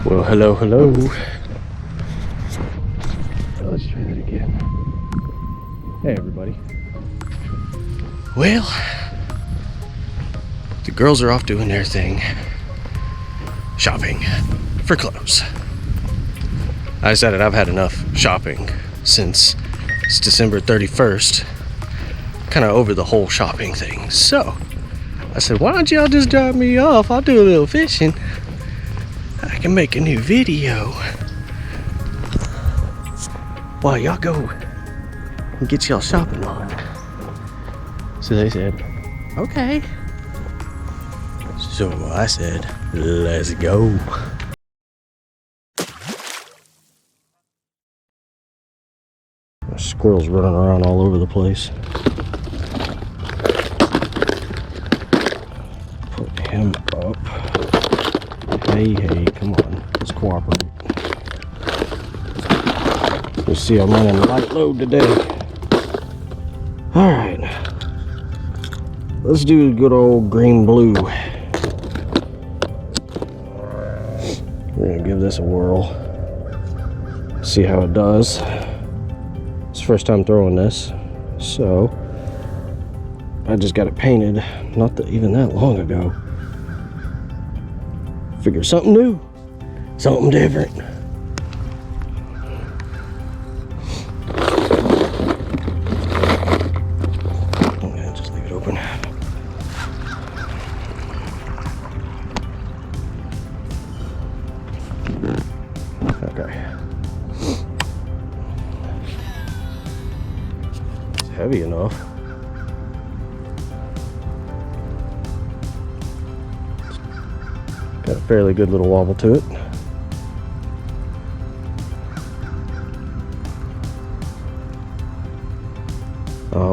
Well, hello, hello. Let's try that again. Hey, everybody. Well, the girls are off doing their thing. Shopping for clothes. I decided I've had enough shopping since it's December 31st. Kind of over the whole shopping thing. So, I said, why don't y'all just drop me off? I'll do a little fishing. I can make a new video while y'all go and get y'all shopping on. So they said, okay. So I said, let's go. Squirrels running around all over the place. Put him up. Hey, come on. Let's cooperate. You see, I'm running light load today. Alright. Let's do a good old green blue. We're gonna give this a whirl. See how it does. It's the first time throwing this. So, I just got it painted not even that long ago. Figure something new, something different. Okay, just leave it open. Okay. It's heavy enough. Got a fairly good little wobble to it.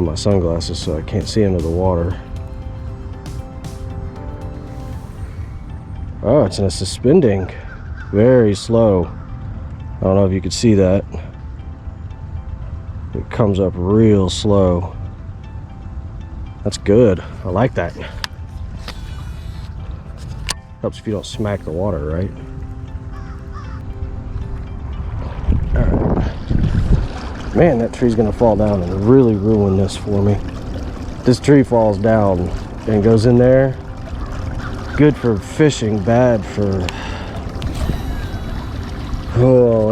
My sunglasses, so I can't see into the water. Oh, it's in a suspending. Very slow. I don't know if you could see that. It comes up real slow. That's good. I like that. Helps if you don't smack the water, right? Alright. Man, that tree's gonna fall down and really ruin this for me. This tree falls down and goes in there. Good for fishing, bad for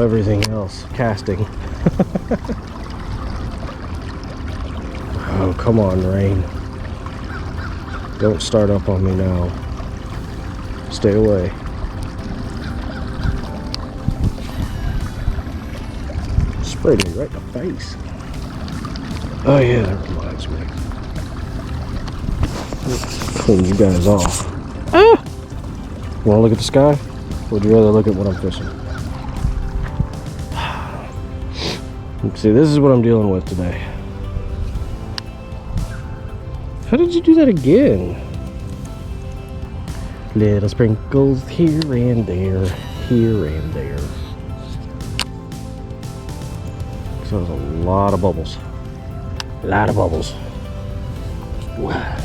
everything else. Casting. Oh, come on, rain. Don't start up on me now. Stay away. Sprayed me right in the face. Oh yeah, that reminds me. Clean you guys off. Ah! You wanna look at the sky? Or would you rather look at what I'm fishing? See, this is what I'm dealing with today. How did you do that again? Little sprinkles here and there, here and there. So there's a lot of bubbles. A lot of bubbles. Wow.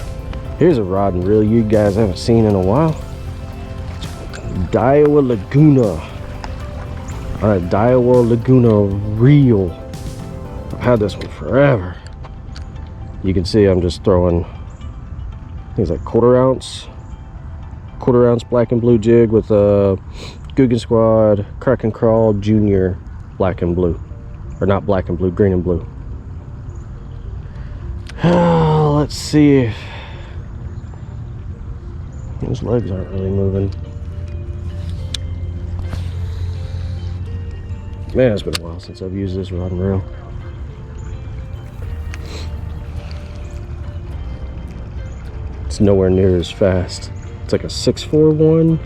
Here's a rod and reel you guys haven't seen in a while. Daiwa Laguna. Alright, Daiwa Laguna reel. I've had this one forever. You can see I'm just throwing things like quarter ounce black and blue jig with a Guggen Squad Crack and Crawl Junior black and blue, or not black and blue, green and blue. Let's see if those legs aren't really moving. Man, it's been a while since I've used this rod and reel. It's nowhere near as fast. It's like a 641,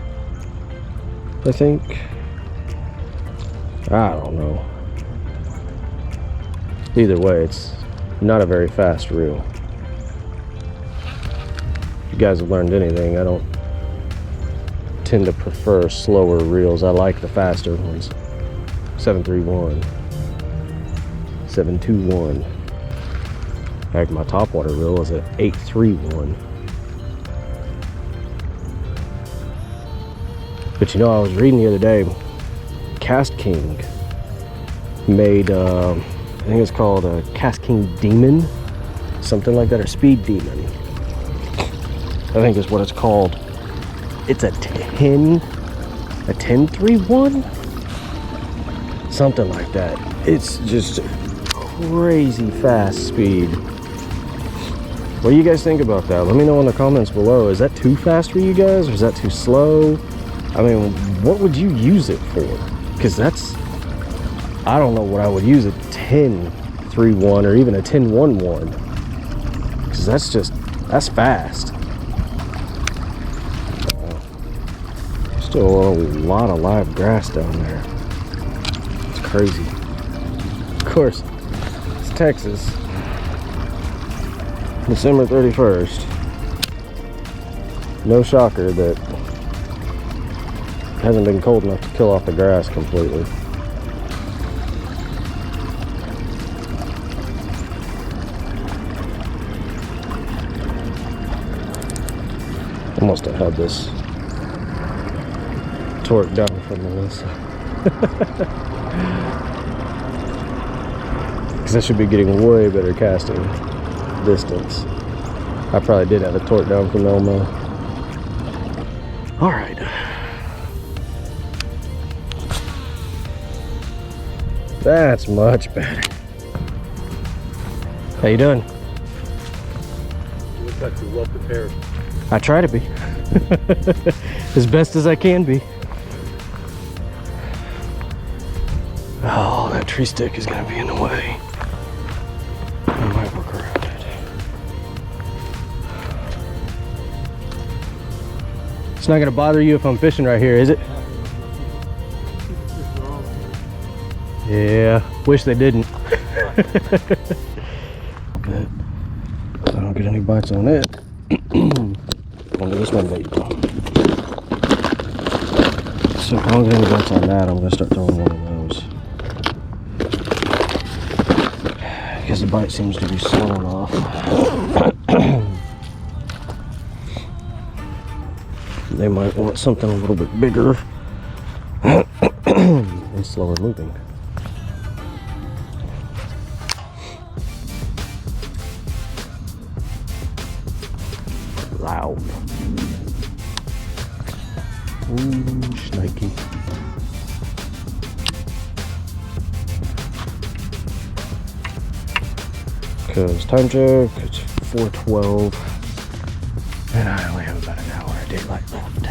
I think. I don't know. Either way, it's not a very fast reel. If you guys have learned anything, I don't tend to prefer slower reels. I like the faster ones. 731, 721. Heck, my topwater reel is at 831. But you know, I was reading the other day, Cast King made, I think it's called a Cast King Demon, something like that, or Speed Demon. I think is what it's called. It's a 10.31, something like that. It's just crazy fast speed. What do you guys think about that? Let me know in the comments below. Is that too fast for you guys, or is that too slow? I mean, what would you use it for? Because that's, I don't know what I would use a 10.31 or even a 10.11. Because that's fast. Still a lot of live grass down there. It's crazy. Of course, it's Texas. December 31st. No shocker that it hasn't been cold enough to kill off the grass completely. I must have had this torque down from Melissa. Because I should be getting way better casting distance. I probably did have a torque down from Melmo. All right. That's much better. How you doing? You look like you're well prepared. I try to be. As best as I can be. Oh, that tree stick is going to be in the way. I might work around it. It's not going to bother you if I'm fishing right here, is it? Yeah, wish they didn't. Good. I don't get any bites on it. Only this one bait. So if I don't get any bites on that, I'm going to start throwing one of those. Because the bite seems to be slowing off. They might want something a little bit bigger and slower moving. Loud. Ooh, snaky. Because time check, it's 4:12, and I only have about an hour of daylight left.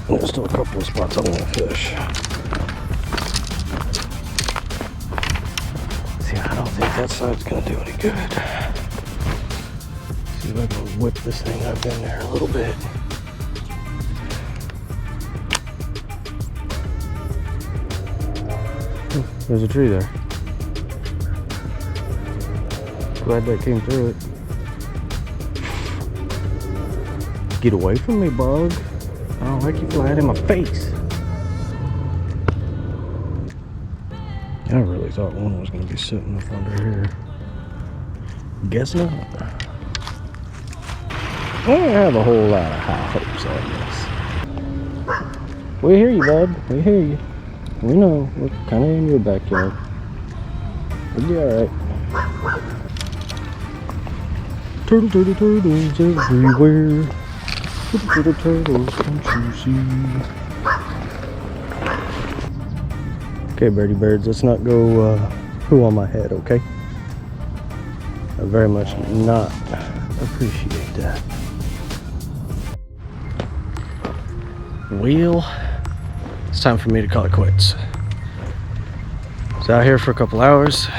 And there's still a couple of spots I want to fish. See, I don't think that side's going to do any good. See if I can whip this thing up in there a little bit. There's a tree there. Glad that came through it. Get away from me, bug. I don't like you flying in my face. I really thought one was going to be sitting up under here. Guess not. I don't have a whole lot of high hopes on this. We hear you, bud. We hear you. We know. We're kind of in your backyard. We'll be alright. Turtle, turtle, turtles everywhere. Turtle, turtle, turtles, don't you see? Okay, birdie birds, let's not go poo on my head, okay? I very much not appreciate that. Well, it's time for me to call it quits. I was out here for a couple hours.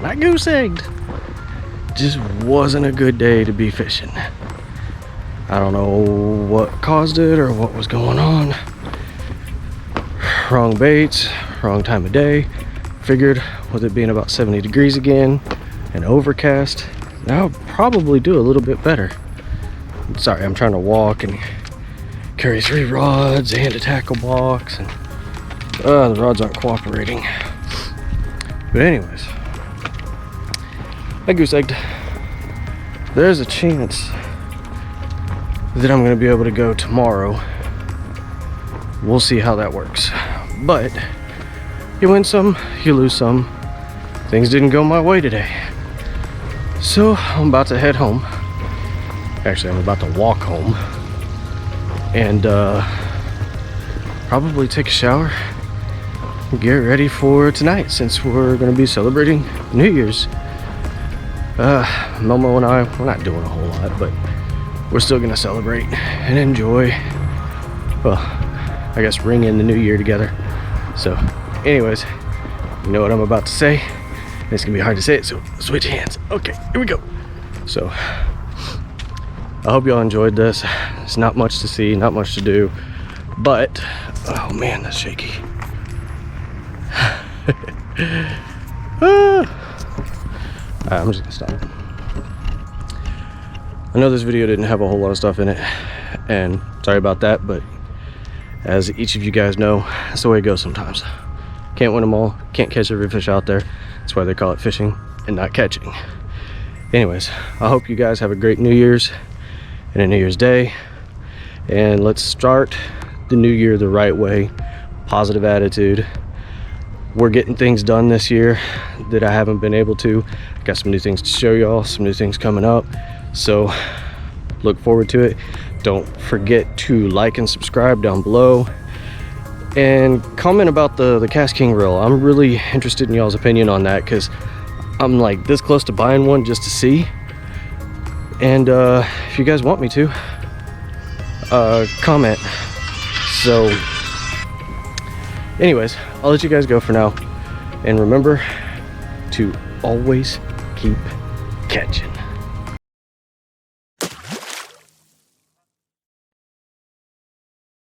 Not goose egged. Just wasn't a good day to be fishing. I don't know what caused it or what was going on. Wrong baits, wrong time of day. Figured with it being about 70 degrees again and overcast, that would probably do a little bit better. Sorry, I'm trying to walk and carry 3 rods and a tackle box, and the rods aren't cooperating. But anyways, I goose egged. There's a chance that I'm gonna be able to go tomorrow. We'll see how that works. But you win some, you lose some. Things didn't go my way today. So I'm about to head home. Actually, I'm about to walk home. And probably take a shower. Get ready for tonight, since we're gonna be celebrating New Year's. Melmo and I, we're not doing a whole lot, but we're still gonna celebrate and enjoy, well, I guess ring in the new year together. So anyways, you know what I'm about to say. It's gonna be hard to say it, so switch hands. Okay, here we go. So I hope y'all enjoyed this. It's not much to see, not much to do, but oh man, that's shaky. I'm just gonna stop. I know this video didn't have a whole lot of stuff in it, and sorry about that, but as each of you guys know, that's the way it goes sometimes. Can't win them all, can't catch every fish out there. That's why they call it fishing and not catching. Anyways, I hope you guys have a great New Year's and a New Year's Day, and let's start the new year the right way. Positive attitude. We're getting things done this year that I haven't been able to. I got some new things to show y'all, some new things coming up, so look forward to it. Don't forget to like and subscribe down below, and comment about the Cast King reel. I'm really interested in y'all's opinion on that, because I'm like this close to buying one just to see. And if you guys want me to, comment. So anyways, I'll let you guys go for now, and remember to always keep catching.